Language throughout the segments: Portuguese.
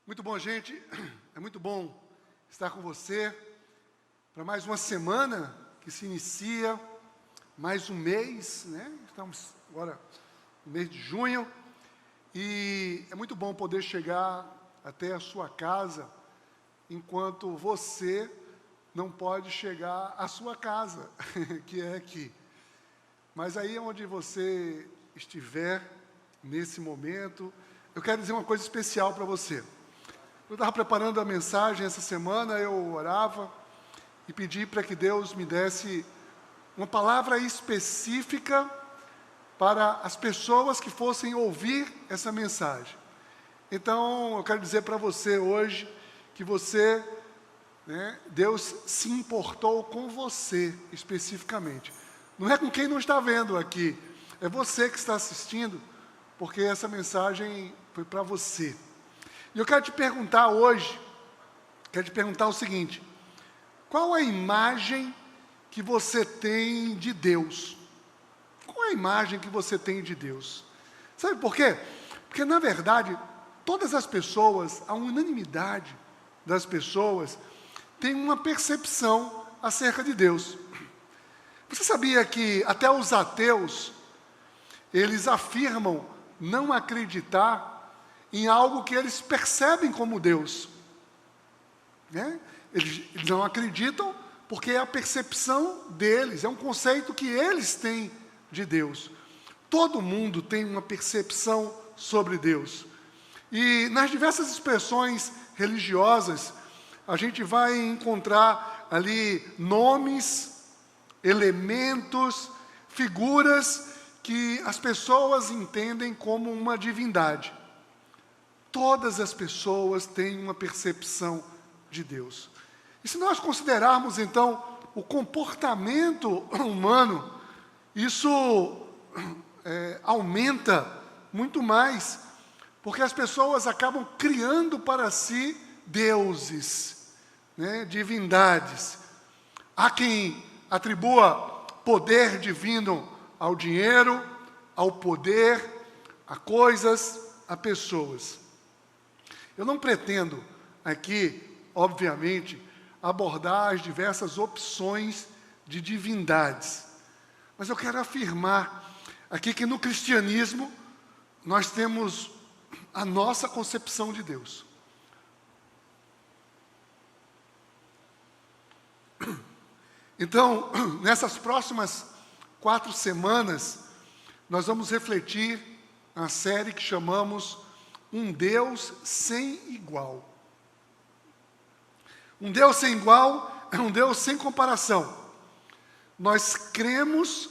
Muito bom, gente. É muito bom estar com você para mais uma semana que se inicia, mais um mês, né? Estamos agora no mês de junho e é muito bom poder chegar até a sua casa enquanto você não pode chegar à sua casa, que é aqui. Mas aí onde você estiver nesse momento, eu quero dizer uma coisa especial para você. Eu estava preparando a mensagem essa semana, eu orava e pedi para que Deus me desse uma palavra específica para as pessoas que fossem ouvir essa mensagem. Então, eu quero dizer para você hoje que você, Deus se importou com você especificamente. Não é com quem não está vendo aqui, é você que está assistindo, porque essa mensagem foi para você. E eu quero te perguntar hoje, o seguinte: qual a imagem que você tem de Deus? Qual é a imagem que você tem de Deus? Sabe por quê? Porque, na verdade, todas as pessoas, a unanimidade das pessoas, tem uma percepção acerca de Deus. Você sabia que até os ateus, eles afirmam não acreditar em algo que eles percebem como Deus, né? Eles não acreditam porque é a percepção deles, é um conceito que eles têm de Deus. Todo mundo tem uma percepção sobre Deus. E nas diversas expressões religiosas, a gente vai encontrar ali nomes, elementos, figuras que as pessoas entendem como uma divindade. Todas as pessoas têm uma percepção de Deus. E se nós considerarmos, então, o comportamento humano, isso aumenta muito mais, porque as pessoas acabam criando para si deuses, divindades. Há quem atribua poder divino ao dinheiro, ao poder, a coisas, a pessoas. Eu não pretendo aqui, obviamente, abordar as diversas opções de divindades, mas eu quero afirmar aqui que no cristianismo nós temos a nossa concepção de Deus. Então, nessas próximas 4 semanas, nós vamos refletir na série que chamamos Um Deus Sem Igual. Um Deus sem igual é um Deus sem comparação. Nós cremos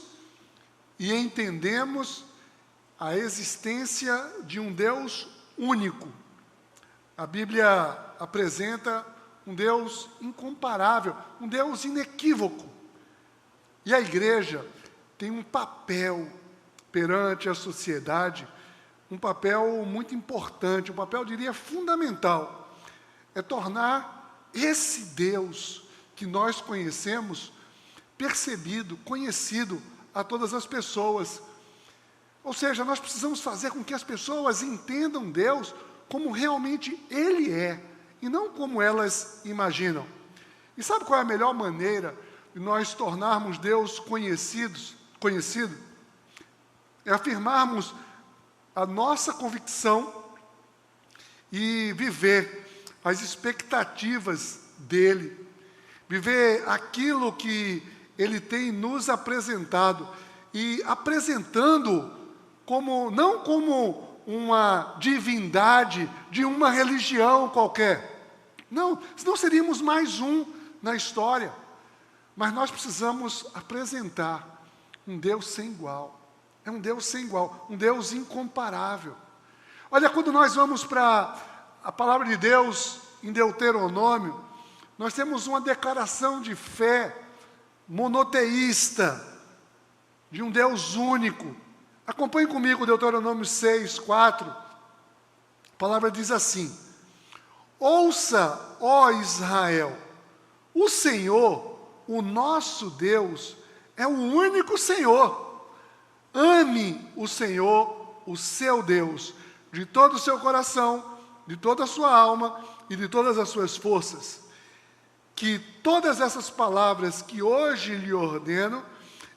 e entendemos a existência de um Deus único. A Bíblia apresenta um Deus incomparável, um Deus inequívoco. E a igreja tem um papel perante a sociedade, um papel muito importante, um papel, eu diria, fundamental. É tornar esse Deus que nós conhecemos percebido, conhecido a todas as pessoas. Ou seja, nós precisamos fazer com que as pessoas entendam Deus como realmente Ele é, e não como elas imaginam. E sabe qual é a melhor maneira de nós tornarmos Deus conhecido? É afirmarmos a nossa convicção e viver as expectativas dEle, viver aquilo que Ele tem nos apresentado, e apresentando não como uma divindade de uma religião qualquer. Não, senão seríamos mais um na história. Mas nós precisamos apresentar um Deus sem igual. É um Deus sem igual, um Deus incomparável. Olha, quando nós vamos para a palavra de Deus em Deuteronômio, nós temos uma declaração de fé monoteísta, de um Deus único. Acompanhe comigo Deuteronômio 6:4. A palavra diz assim: ouça, ó Israel, o Senhor, o nosso Deus, é o único Senhor. Ame o Senhor, o seu Deus, de todo o seu coração, de toda a sua alma e de todas as suas forças. Que todas essas palavras que hoje lhe ordeno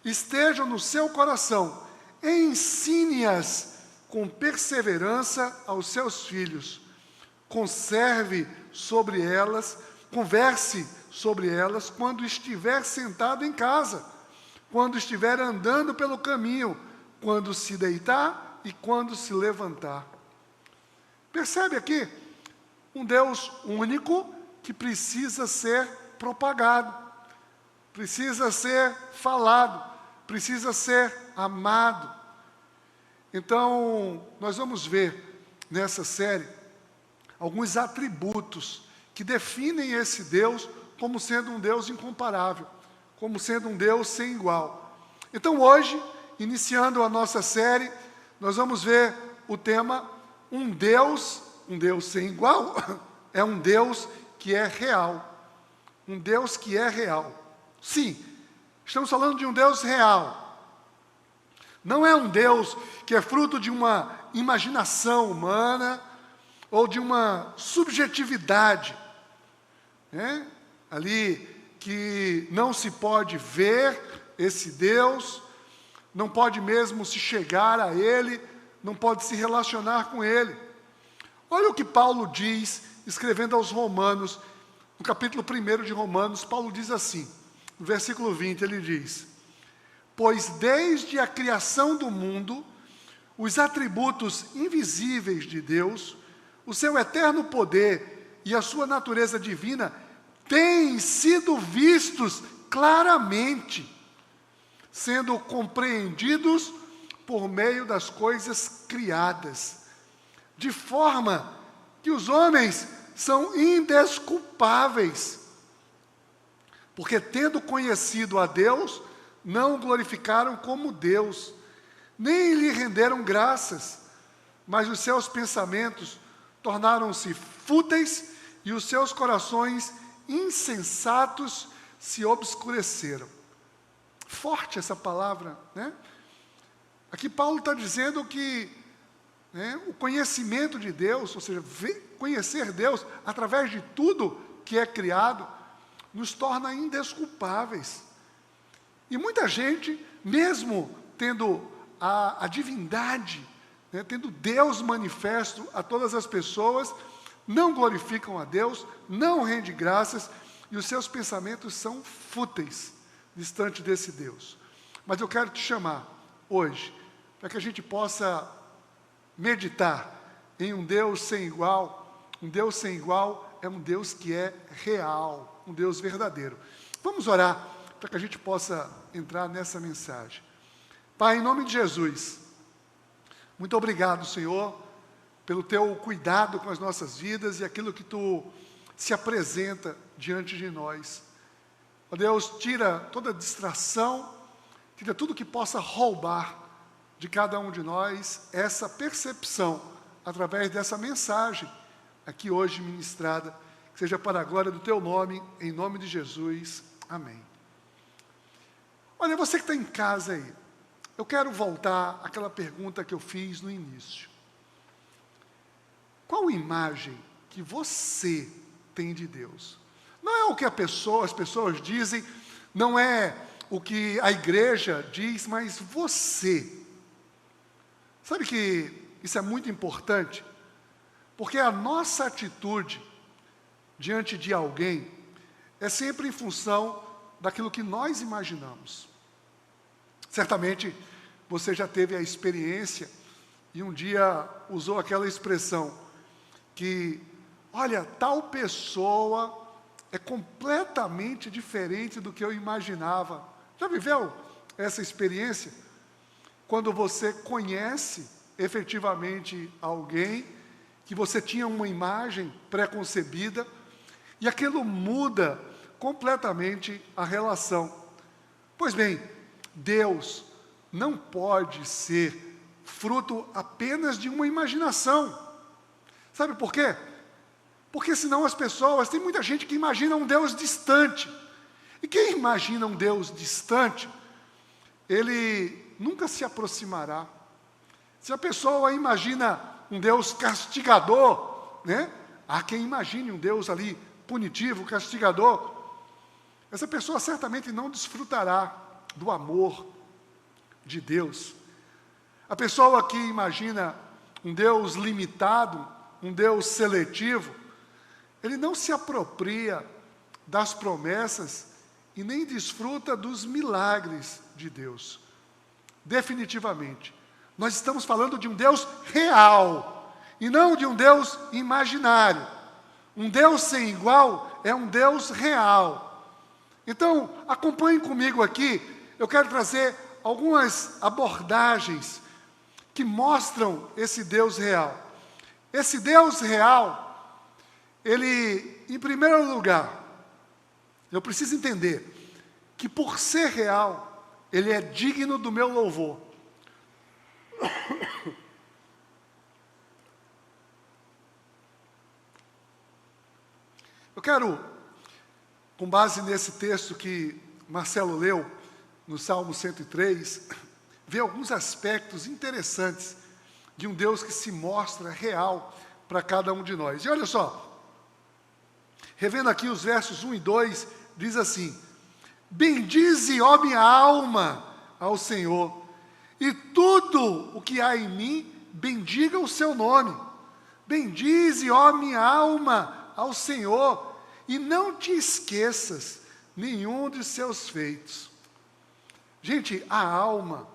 estejam no seu coração. Ensine-as com perseverança aos seus filhos. Converse sobre elas quando estiver sentado em casa, quando estiver andando pelo caminho, quando se deitar e quando se levantar. Percebe aqui? Um Deus único que precisa ser propagado, precisa ser falado, precisa ser amado. Então, nós vamos ver nessa série alguns atributos que definem esse Deus como sendo um Deus incomparável, como sendo um Deus sem igual. Então hoje, iniciando a nossa série, nós vamos ver o tema um Deus sem igual, é um Deus que é real. Um Deus que é real. Sim, estamos falando de um Deus real. Não é um Deus que é fruto de uma imaginação humana ou de uma subjetividade, né? Ali que não se pode ver esse Deus, não pode mesmo se chegar a Ele, não pode se relacionar com Ele. Olha o que Paulo diz, escrevendo aos Romanos, no capítulo 1 de Romanos, Paulo diz assim, no versículo 20, ele diz: pois desde a criação do mundo, os atributos invisíveis de Deus, o seu eterno poder e a sua natureza divina têm sido vistos claramente, sendo compreendidos por meio das coisas criadas, de forma que os homens são indesculpáveis, porque tendo conhecido a Deus, não o glorificaram como Deus, nem lhe renderam graças, mas os seus pensamentos tornaram-se fúteis e os seus corações insensatos se obscureceram. Forte essa palavra, né? Aqui Paulo está dizendo que o conhecimento de Deus, ou seja, conhecer Deus através de tudo que é criado, nos torna indesculpáveis. E muita gente, mesmo tendo a divindade, né, tendo Deus manifesto a todas as pessoas, não glorificam a Deus, não rendem graças, e os seus pensamentos são fúteis, distante desse Deus. Mas eu quero te chamar hoje, para que a gente possa meditar em um Deus sem igual. Um Deus sem igual é um Deus que é real, um Deus verdadeiro. Vamos orar para que a gente possa entrar nessa mensagem. Pai, em nome de Jesus, muito obrigado, Senhor, pelo teu cuidado com as nossas vidas e aquilo que tu se apresenta diante de nós. Ó Deus, tira toda distração, tira tudo que possa roubar de cada um de nós essa percepção através dessa mensagem aqui hoje ministrada, que seja para a glória do teu nome, em nome de Jesus. Amém. Olha, você que está em casa aí, eu quero voltar àquela pergunta que eu fiz no início. Qual imagem que você tem de Deus? Não é o que as pessoas dizem, não é o que a igreja diz, mas você. Sabe que isso é muito importante? Porque a nossa atitude diante de alguém é sempre em função daquilo que nós imaginamos. Certamente você já teve a experiência e um dia usou aquela expressão que, olha, tal pessoa é completamente diferente do que eu imaginava. Já viveu essa experiência? Quando você conhece efetivamente alguém, que você tinha uma imagem pré-concebida, e aquilo muda completamente a relação. Pois bem, Deus não pode ser fruto apenas de uma imaginação. Sabe por quê? Porque senão as pessoas, tem muita gente que imagina um Deus distante. E quem imagina um Deus distante, ele nunca se aproximará. Se a pessoa imagina um Deus castigador, né? Há quem imagine um Deus ali punitivo, castigador. Essa pessoa certamente não desfrutará do amor de Deus. A pessoa que imagina um Deus limitado, um Deus seletivo, ele não se apropria das promessas e nem desfruta dos milagres de Deus. Definitivamente. Nós estamos falando de um Deus real e não de um Deus imaginário. Um Deus sem igual é um Deus real. Então, acompanhem comigo aqui. Eu quero trazer algumas abordagens que mostram esse Deus real. Esse Deus real, ele, em primeiro lugar, eu preciso entender que por ser real, ele é digno do meu louvor. Eu quero, com base nesse texto que Marcelo leu, no Salmo 103, ver alguns aspectos interessantes de um Deus que se mostra real para cada um de nós. E olha só, revendo aqui os versos 1 e 2, diz assim: bendize, ó minha alma, ao Senhor, e tudo o que há em mim, bendiga o seu nome. Bendize, ó minha alma, ao Senhor, e não te esqueças nenhum de seus feitos. Gente, a alma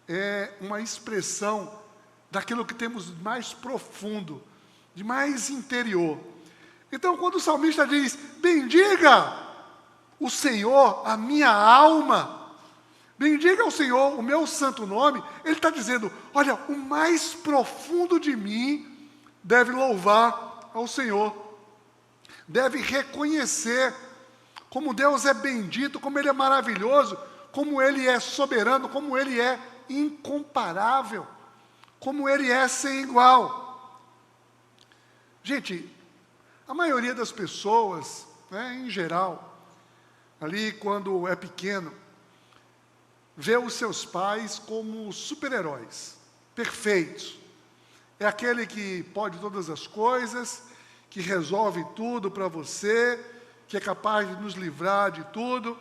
é uma expressão daquilo que temos de mais profundo, de mais interior. Então, quando o salmista diz, bendiga o Senhor, a minha alma, bendiga o Senhor, o meu santo nome, ele está dizendo, olha, o mais profundo de mim deve louvar ao Senhor, deve reconhecer como Deus é bendito, como Ele é maravilhoso, como Ele é soberano, como Ele é incomparável, como Ele é sem igual. Gente, a maioria das pessoas, né, em geral, ali quando é pequeno, vê os seus pais como super-heróis, perfeitos. É aquele que pode todas as coisas, que resolve tudo para você, que é capaz de nos livrar de tudo.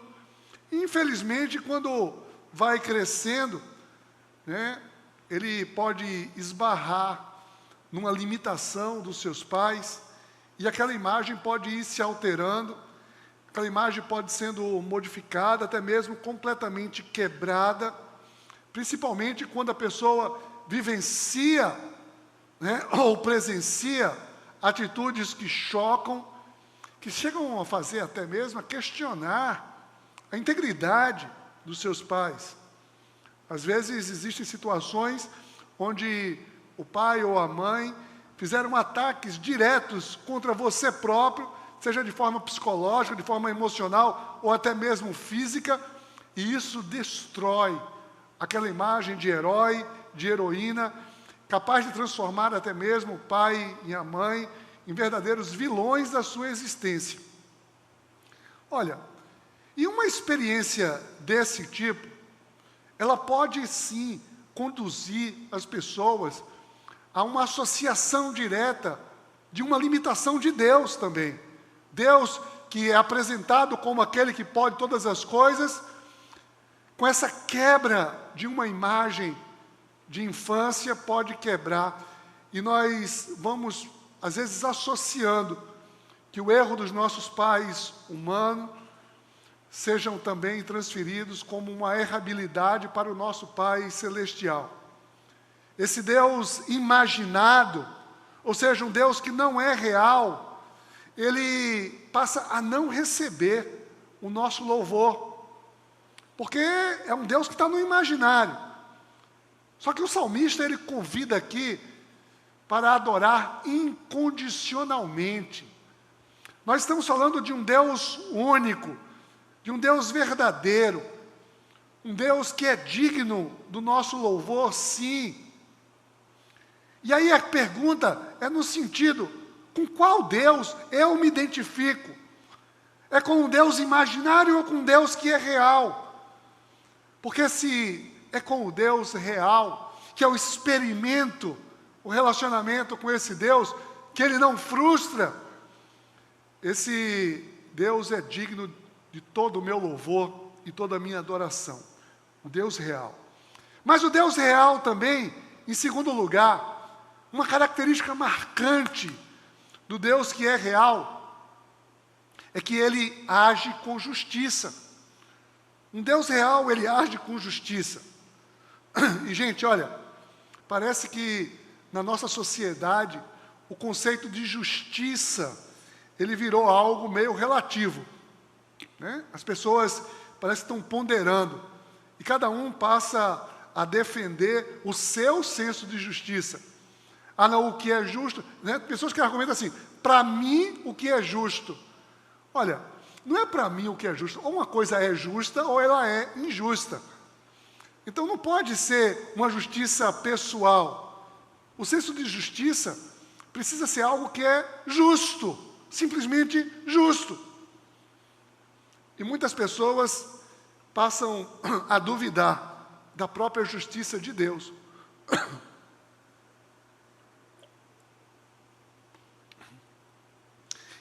E, infelizmente, quando vai crescendo, né, ele pode esbarrar numa limitação dos seus pais, e aquela imagem pode ir se alterando, aquela imagem pode sendo modificada, até mesmo completamente quebrada, principalmente quando a pessoa vivencia, né, ou presencia atitudes que chocam, que chegam a fazer até mesmo a questionar a integridade dos seus pais. Às vezes existem situações onde o pai ou a mãe fizeram ataques diretos contra você próprio, seja de forma psicológica, de forma emocional ou até mesmo física, e isso destrói aquela imagem de herói, de heroína, capaz de transformar até mesmo o pai e a mãe em verdadeiros vilões da sua existência. Olha, e uma experiência desse tipo, ela pode sim conduzir as pessoas a uma associação direta de uma limitação de Deus também. Deus que é apresentado como aquele que pode todas as coisas, com essa quebra de uma imagem de infância, pode quebrar. E nós vamos, às vezes, associando que o erro dos nossos pais humanos sejam também transferidos como uma errabilidade para o nosso Pai celestial. Esse Deus imaginado, ou seja, um Deus que não é real, ele passa a não receber o nosso louvor, porque é um Deus que está no imaginário. Só que o salmista, ele convida aqui para adorar incondicionalmente. Nós estamos falando de um Deus único, de um Deus verdadeiro, um Deus que é digno do nosso louvor, sim. E aí a pergunta é no sentido, com qual Deus eu me identifico? É com um Deus imaginário ou com um Deus que é real? Porque se é com o Deus real, que eu experimento o relacionamento com esse Deus, que Ele não frustra. Esse Deus é digno de todo o meu louvor e toda a minha adoração. O Deus real. Mas o Deus real também, em segundo lugar, uma característica marcante do Deus que é real, é que Ele age com justiça. Um Deus real, Ele age com justiça. E, gente, olha, parece que na nossa sociedade, o conceito de justiça, ele virou algo meio relativo, né? As pessoas parecem que estão ponderando, e cada um passa a defender o seu senso de justiça. Ah, não, o que é justo, né? Pessoas que argumentam assim, para mim o que é justo. Olha, não é para mim o que é justo, ou uma coisa é justa ou ela é injusta. Então não pode ser uma justiça pessoal. O senso de justiça precisa ser algo que é justo, simplesmente justo. E muitas pessoas passam a duvidar da própria justiça de Deus.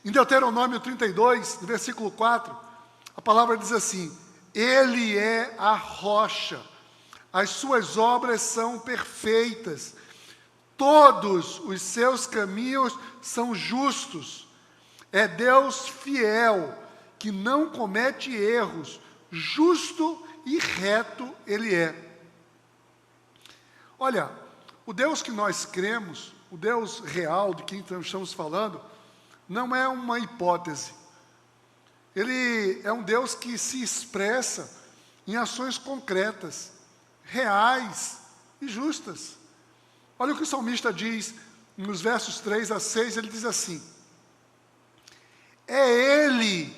Em Deuteronômio 32, no versículo 4, a palavra diz assim: Ele é a rocha, as suas obras são perfeitas, todos os seus caminhos são justos. É Deus fiel, que não comete erros, justo e reto Ele é. Olha, o Deus que nós cremos, o Deus real de quem estamos falando, não é uma hipótese. Ele é um Deus que se expressa em ações concretas, reais e justas. Olha o que o salmista diz nos versos 3 a 6, ele diz assim: É Ele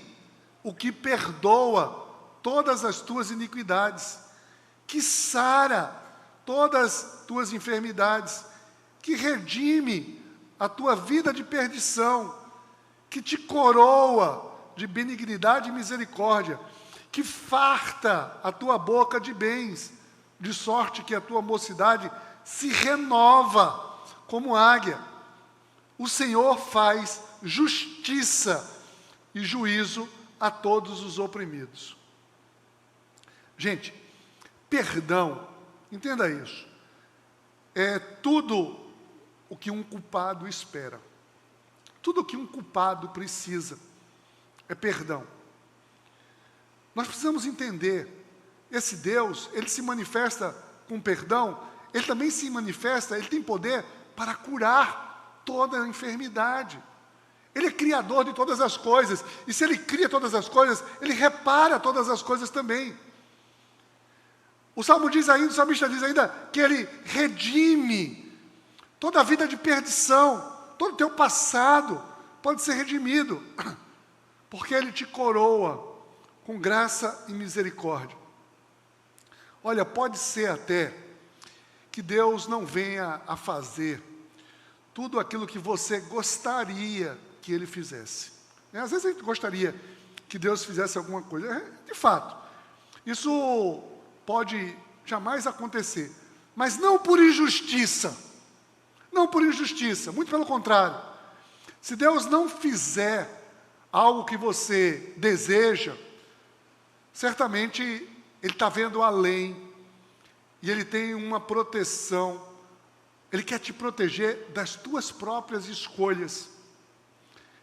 o que perdoa todas as tuas iniquidades, que sara todas as tuas enfermidades, que redime a tua vida de perdição, que te coroa de benignidade e misericórdia, que farta a tua boca de bens, de sorte que a tua mocidade se renova como águia. O Senhor faz justiça e juízo a todos os oprimidos. Gente, perdão, entenda isso, é tudo o que um culpado espera. Tudo o que um culpado precisa é perdão. Nós precisamos entender, esse Deus, Ele se manifesta com perdão, Ele também se manifesta, Ele tem poder para curar toda a enfermidade. Ele é criador de todas as coisas, e se Ele cria todas as coisas, Ele repara todas as coisas também. O salmista diz ainda que Ele redime toda a vida de perdição, todo o teu passado pode ser redimido, porque Ele te coroa com graça e misericórdia. Olha, pode ser até que Deus não venha a fazer tudo aquilo que você gostaria que Ele fizesse. Às vezes a gente gostaria que Deus fizesse alguma coisa, de fato, isso pode jamais acontecer, mas não por injustiça, muito pelo contrário. Se Deus não fizer algo que você deseja, certamente Ele está vendo além, e Ele tem uma proteção, Ele quer te proteger das tuas próprias escolhas.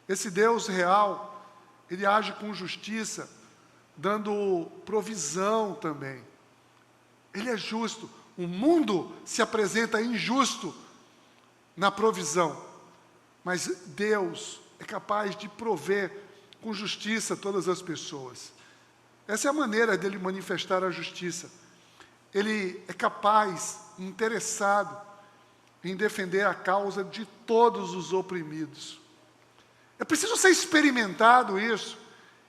Esse Deus real, Ele age com justiça, dando provisão também. Ele é justo. O mundo se apresenta injusto na provisão, mas Deus é capaz de prover com justiça todas as pessoas. Essa é a maneira dele manifestar a justiça. Ele é capaz, interessado em defender a causa de todos os oprimidos. É preciso ser experimentado isso.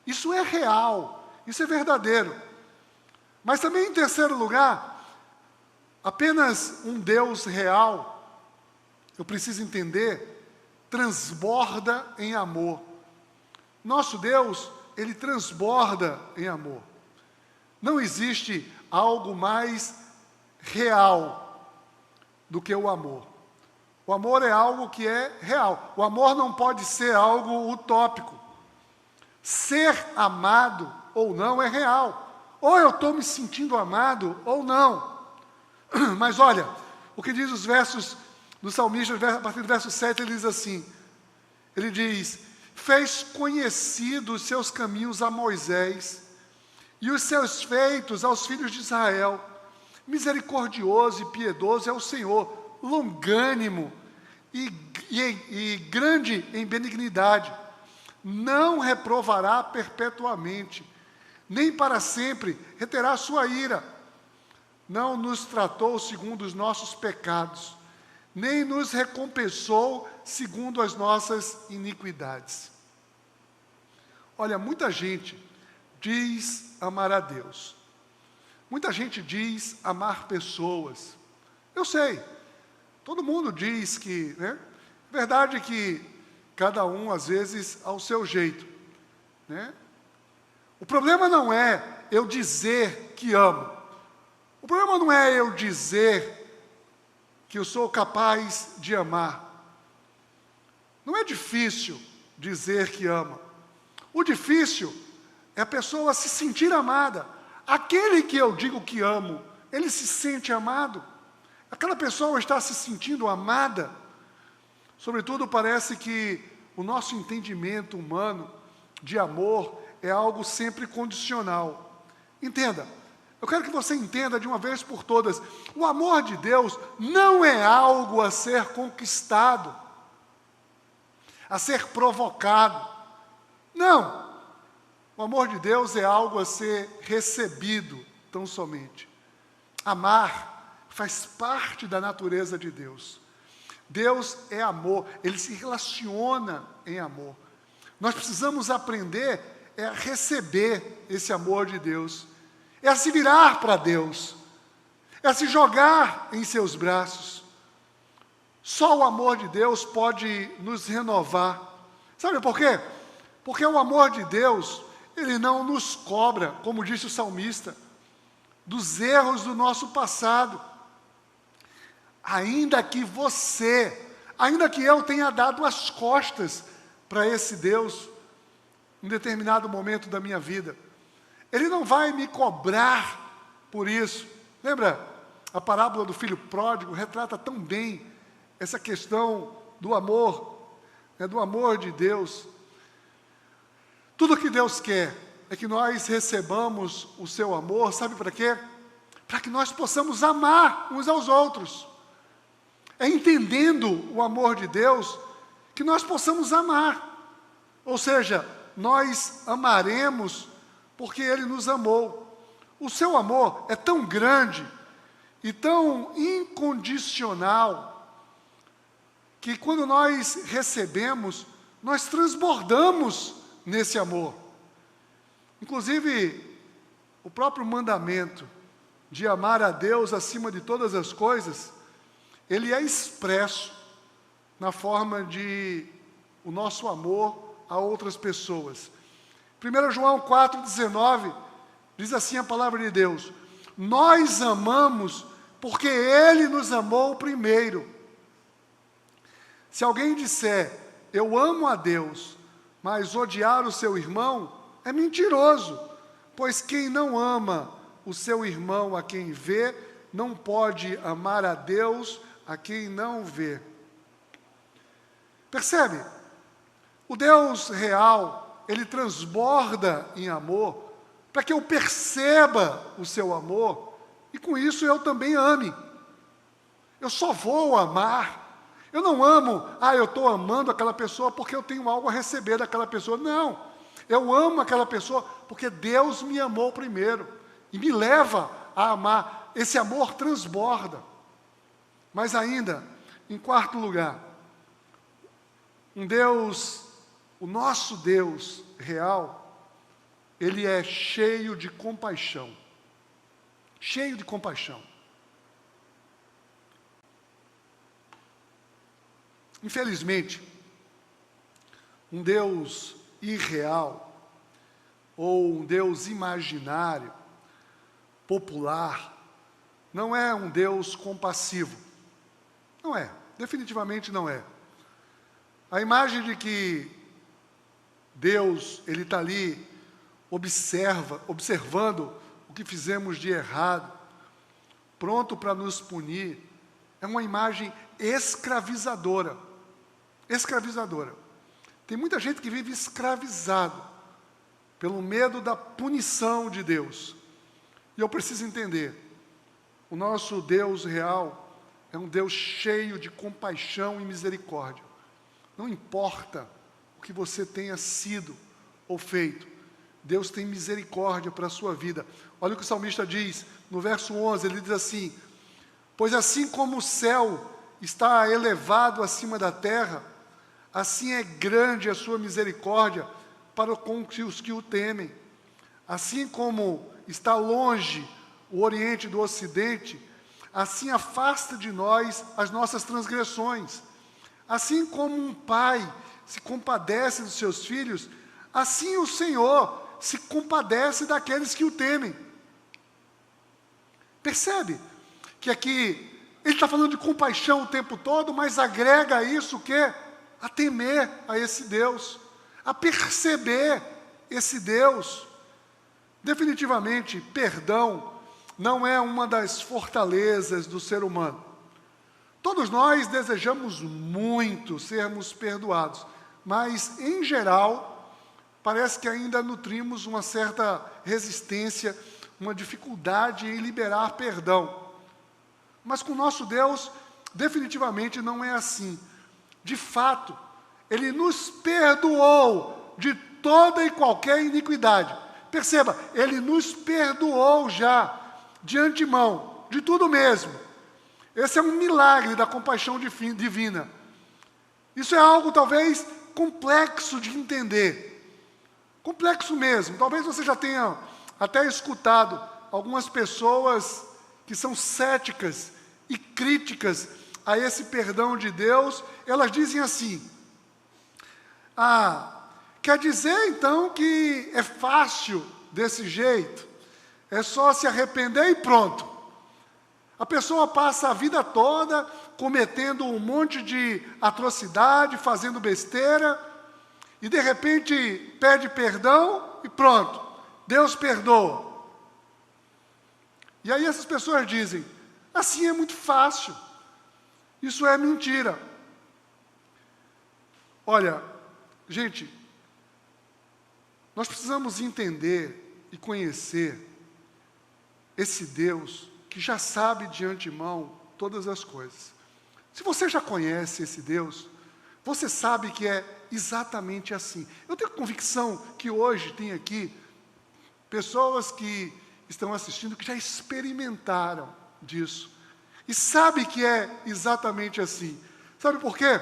Isso é real, isso é verdadeiro. Mas também, em terceiro lugar, apenas um Deus real, eu preciso entender, transborda em amor. Nosso Deus, Ele transborda em amor. Não existe algo mais real do que o amor. O amor é algo que é real. O amor não pode ser algo utópico. Ser amado ou não é real. Ou eu estou me sentindo amado ou não. Mas olha, o que diz os versos do salmista, a partir do verso 7, ele diz assim, ele diz, fez conhecidos os seus caminhos a Moisés, e os seus feitos aos filhos de Israel. Misericordioso e piedoso é o Senhor, longânimo e grande em benignidade. Não reprovará perpetuamente, nem para sempre reterá sua ira. Não nos tratou segundo os nossos pecados, nem nos recompensou segundo as nossas iniquidades. Olha, muita gente diz amar a Deus. Muita gente diz amar pessoas. Eu sei, todo mundo diz que, né? Verdade que cada um, às vezes, ao seu jeito, né? O problema não é eu dizer que amo. O problema não é eu dizer que eu sou capaz de amar. Não é difícil dizer que ama. O difícil é a pessoa se sentir amada. Aquele que eu digo que amo, ele se sente amado? Aquela pessoa está se sentindo amada? Sobretudo, parece que o nosso entendimento humano de amor é algo sempre condicional. Entenda, eu quero que você entenda de uma vez por todas, o amor de Deus não é algo a ser conquistado, a ser provocado. Não! O amor de Deus é algo a ser recebido, tão somente. Amar faz parte da natureza de Deus. Deus é amor, Ele se relaciona em amor. Nós precisamos aprender a receber esse amor de Deus, é a se virar para Deus, é a se jogar em seus braços. Só o amor de Deus pode nos renovar. Sabe por quê? Porque o amor de Deus, Ele não nos cobra, como disse o salmista, dos erros do nosso passado. Ainda que eu tenha dado as costas para esse Deus, em determinado momento da minha vida, Ele não vai me cobrar por isso. Lembra, a parábola do filho pródigo retrata tão bem essa questão do amor, do amor de Deus. Tudo que Deus quer é que nós recebamos o seu amor, sabe para quê? Para que nós possamos amar uns aos outros. É entendendo o amor de Deus que nós possamos amar. Ou seja, nós amaremos porque Ele nos amou. O seu amor é tão grande e tão incondicional que quando nós recebemos, nós transbordamos nesse amor. Inclusive, o próprio mandamento de amar a Deus acima de todas as coisas, ele é expresso na forma de o nosso amor a outras pessoas. 1 João 4,19 diz assim a palavra de Deus: nós amamos porque Ele nos amou primeiro. Se alguém disser, eu amo a Deus, mas odiar o seu irmão, é mentiroso, pois quem não ama o seu irmão a quem vê, não pode amar a Deus a quem não vê. Percebe? O Deus real, Ele transborda em amor, para que eu perceba o seu amor, e com isso eu também ame. Eu só vou amar. Eu não amo, eu estou amando aquela pessoa porque eu tenho algo a receber daquela pessoa. Não, eu amo aquela pessoa porque Deus me amou primeiro, e me leva a amar. Esse amor transborda. Mas ainda, em quarto lugar, um Deus, o nosso Deus real, Ele é cheio de compaixão. Cheio de compaixão. Infelizmente, um Deus irreal, ou um Deus imaginário, popular, não é um Deus compassivo. Não é. definitivamente não é. A imagem de que Deus, Ele está ali, observando o que fizemos de errado, pronto para nos punir, é uma imagem escravizadora. Escravizadora. Tem muita gente que vive escravizado pelo medo da punição de Deus. E eu preciso entender, o nosso Deus real é um Deus cheio de compaixão e misericórdia. Não importa o que você tenha sido ou feito, Deus tem misericórdia para a sua vida. Olha o que o salmista diz, no verso 11, ele diz assim: pois assim como o céu está elevado acima da terra, assim é grande a sua misericórdia para com os que o temem. Assim como está longe o Oriente do Ocidente, assim afasta de nós as nossas transgressões. Assim como um pai se compadece dos seus filhos, assim o Senhor se compadece daqueles que o temem. Percebe que aqui ele está falando de compaixão o tempo todo, mas agrega a isso o quê? A temer a esse Deus, a perceber esse Deus. Definitivamente, perdão não é uma das fortalezas do ser humano. Todos nós desejamos muito sermos perdoados, mas, em geral, parece que ainda nutrimos uma certa resistência, uma dificuldade em liberar perdão. Mas com o nosso Deus, definitivamente não é assim. De fato, Ele nos perdoou de toda e qualquer iniquidade. Perceba, Ele nos perdoou já, de antemão, de tudo mesmo. Esse é um milagre da compaixão divina. Isso é algo talvez complexo de entender. Complexo mesmo. Talvez você já tenha até escutado algumas pessoas que são céticas e críticas a esse perdão de Deus. Elas dizem assim: quer dizer então que é fácil desse jeito? É só se arrepender e pronto. A pessoa passa a vida toda cometendo um monte de atrocidade, fazendo besteira, e de repente pede perdão e pronto, Deus perdoa. E aí essas pessoas dizem: assim é muito fácil. Isso é mentira. Olha, gente, nós precisamos entender e conhecer esse Deus que já sabe de antemão todas as coisas. Se você já conhece esse Deus, você sabe que é exatamente assim. Eu tenho convicção que hoje tem aqui pessoas que estão assistindo que já experimentaram disso. E sabe que é exatamente assim. Sabe por quê?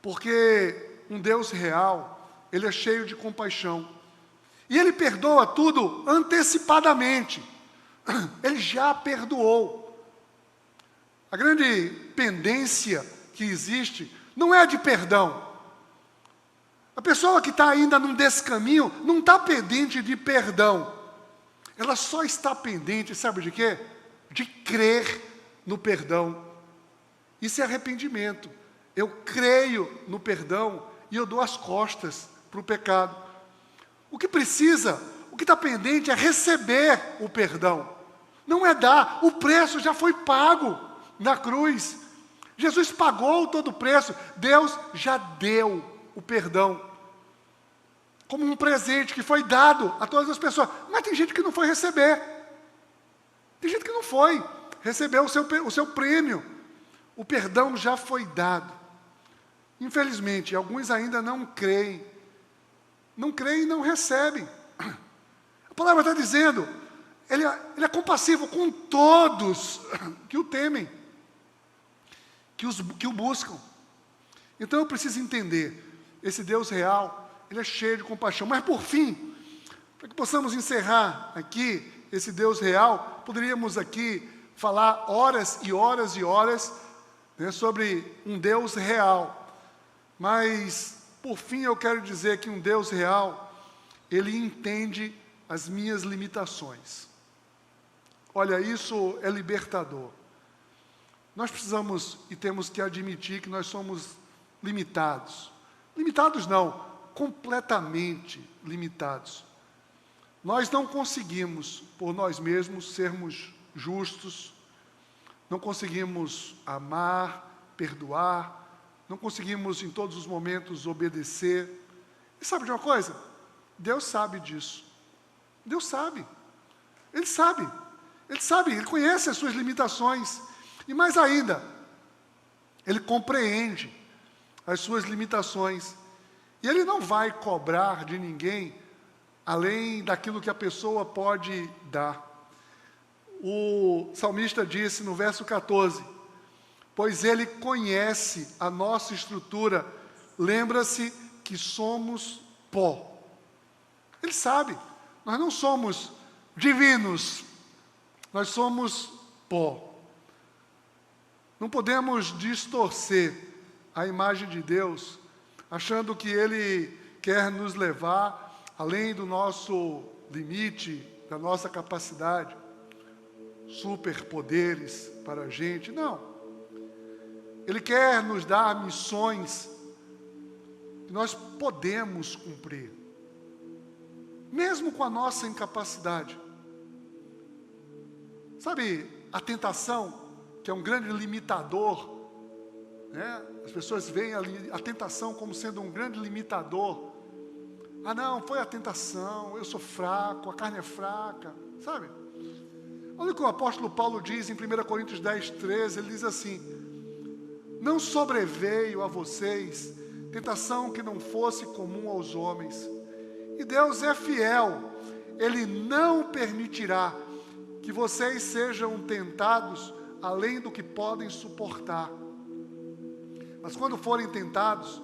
Porque um Deus real, Ele é cheio de compaixão. E Ele perdoa tudo antecipadamente. Ele já perdoou. A grande pendência que existe não é a de perdão. A pessoa que está ainda num descaminho não está pendente de perdão. Ela só está pendente, sabe de quê? De crer no perdão. Isso é arrependimento. Eu creio no perdão e eu dou as costas para o pecado. O que precisa, o que está pendente é receber o perdão. Não é dar, o preço já foi pago na cruz. Jesus pagou todo o preço, Deus já deu o perdão. Como um presente que foi dado a todas as pessoas. Mas tem gente que não foi receber. Tem gente que não foi. Recebeu o seu prêmio. O perdão já foi dado. Infelizmente, alguns ainda não creem. Não creem e não recebem. A palavra está dizendo, ele é compassivo com todos que o temem, que o buscam. Então eu preciso entender, esse Deus real, Ele é cheio de compaixão. Mas por fim, para que possamos encerrar aqui esse Deus real, poderíamos aqui falar horas e horas e horas, né, sobre um Deus real. Mas, por fim, eu quero dizer que um Deus real, Ele entende as minhas limitações. Olha, isso é libertador. nós precisamos e temos que admitir que nós somos limitados. Limitados não, completamente limitados. Nós não conseguimos, por nós mesmos, sermos justos, não conseguimos amar, perdoar, não conseguimos em todos os momentos obedecer. E sabe de uma coisa? Deus sabe disso. Deus sabe. Ele sabe. Ele sabe, Ele conhece as suas limitações. E mais ainda, Ele compreende as suas limitações. E Ele não vai cobrar de ninguém além daquilo que a pessoa pode dar. O salmista disse no verso 14, pois Ele conhece a nossa estrutura, lembra-se que somos pó. Ele sabe, nós não somos divinos, nós somos pó. Não podemos distorcer a imagem de Deus, achando que Ele quer nos levar além do nosso limite, da nossa capacidade, superpoderes para a gente. Não. Ele quer nos dar missões que nós podemos cumprir, mesmo com a nossa incapacidade. Sabe, a tentação, que é um grande limitador, né? As pessoas veem a tentação como sendo um grande limitador. Ah não, foi a tentação, eu sou fraco, a carne é fraca, sabe? Olha o que o apóstolo Paulo diz em 1 Coríntios 10, 13, ele diz assim, não sobreveio a vocês tentação que não fosse comum aos homens, e Deus é fiel, Ele não permitirá que vocês sejam tentados além do que podem suportar. Mas quando forem tentados,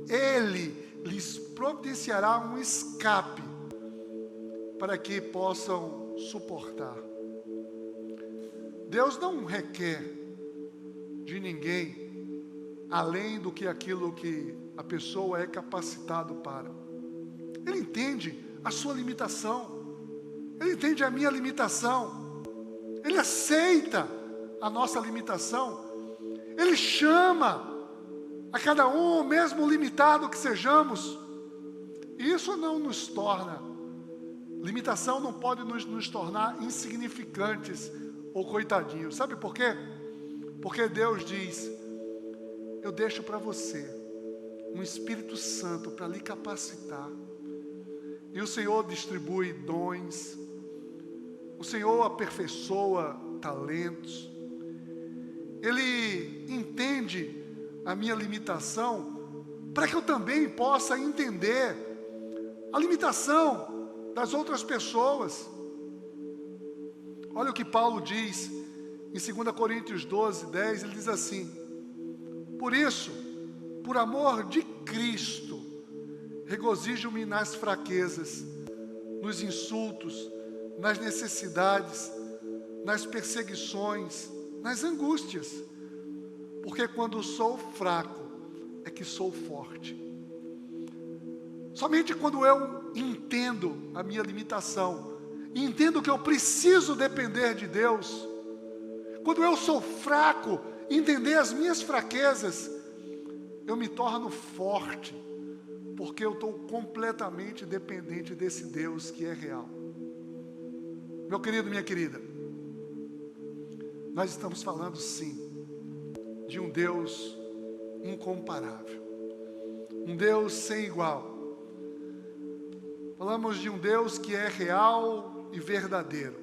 Ele lhes providenciará um escape para que possam suportar. Deus não requer de ninguém além do que aquilo que a pessoa é capacitado para. Ele entende a sua limitação, Ele entende a minha limitação, Ele aceita a nossa limitação, Ele chama a cada um, mesmo limitado que sejamos. E isso não nos torna, limitação não pode nos tornar insignificantes ou coitadinhos. Sabe por quê? Porque Deus diz, eu deixo para você um Espírito Santo para lhe capacitar. E o Senhor distribui dons, o Senhor aperfeiçoa talentos, Ele entende a minha limitação, para que eu também possa entender a limitação das outras pessoas. Olha o que Paulo diz em 2 Coríntios 12, 10, ele diz assim, por isso, por amor de Cristo, regozijo-me nas fraquezas, nos insultos, nas necessidades, nas perseguições, nas angústias, porque quando sou fraco, é que sou forte. Somente quando eu entendo a minha limitação, e entendo que eu preciso depender de Deus, quando eu sou fraco, entender as minhas fraquezas, eu me torno forte, porque eu estou completamente dependente desse Deus que é real. Meu querido, minha querida, nós estamos falando sim, de um Deus incomparável, um Deus sem igual. Falamos de um Deus que é real e verdadeiro.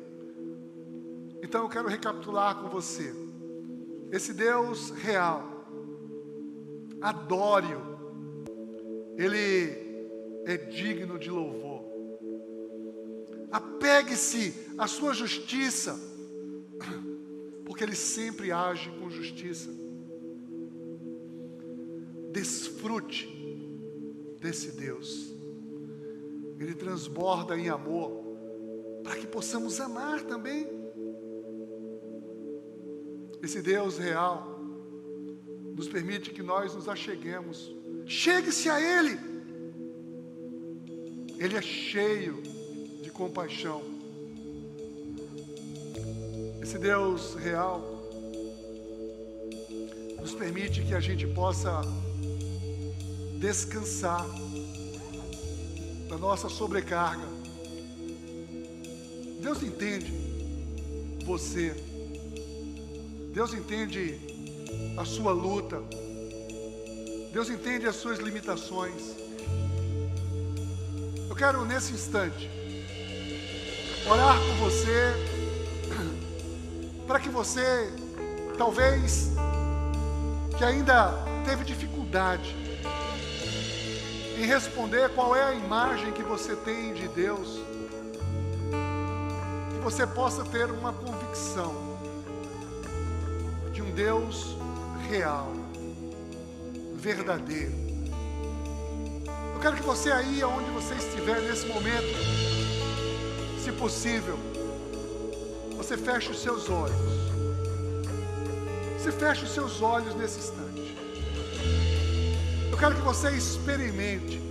Então eu quero recapitular com você. Esse Deus real, adore-o, Ele é digno de louvor. Apegue-se à sua justiça, porque Ele sempre age com justiça. Desfrute desse Deus. Ele transborda em amor, para que possamos amar também. Esse Deus real nos permite que nós nos acheguemos. Chegue-se a Ele. Ele é cheio de compaixão. Esse Deus real nos permite que a gente possa descansar da nossa sobrecarga. Deus entende você. Deus entende a sua luta. Deus entende as suas limitações. Eu quero nesse instante orar por você, para que você, talvez, que ainda teve dificuldade em responder qual é a imagem que você tem de Deus, que você possa ter uma convicção de um Deus real, verdadeiro. Eu quero que você aí, onde você estiver nesse momento, se possível, você feche os seus olhos. Você feche os seus olhos nesse instante. Eu quero que você experimente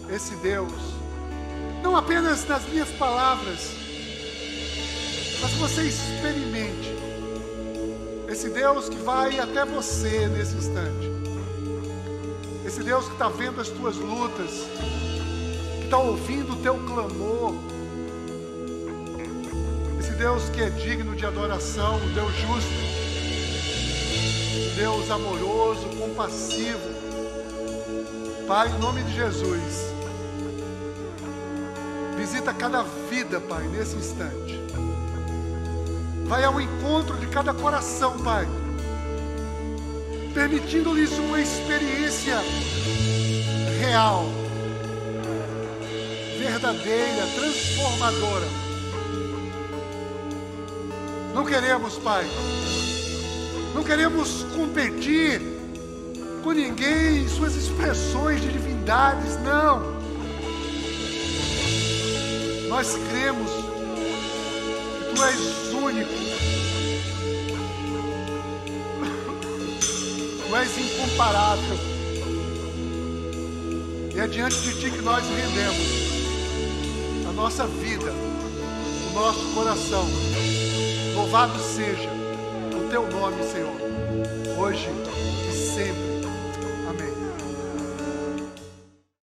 esse Deus, não apenas nas minhas palavras, mas que você experimente esse Deus que vai até você nesse instante. Esse Deus que está vendo as tuas lutas, que está ouvindo o teu clamor. Esse Deus que é digno de adoração, o Deus justo, o Deus amoroso, compassivo. Pai, em nome de Jesus, visita cada vida, Pai, nesse instante. Vai ao encontro de cada coração, Pai, permitindo-lhes uma experiência real, verdadeira, transformadora. Não queremos, Pai, não queremos competir com ninguém em suas expressões de divindades, não. Nós cremos que Tu és único, Tu és incomparável, e é diante de Ti que nós rendemos a nossa vida, o nosso coração. Louvado seja o Teu nome, Senhor, hoje e sempre.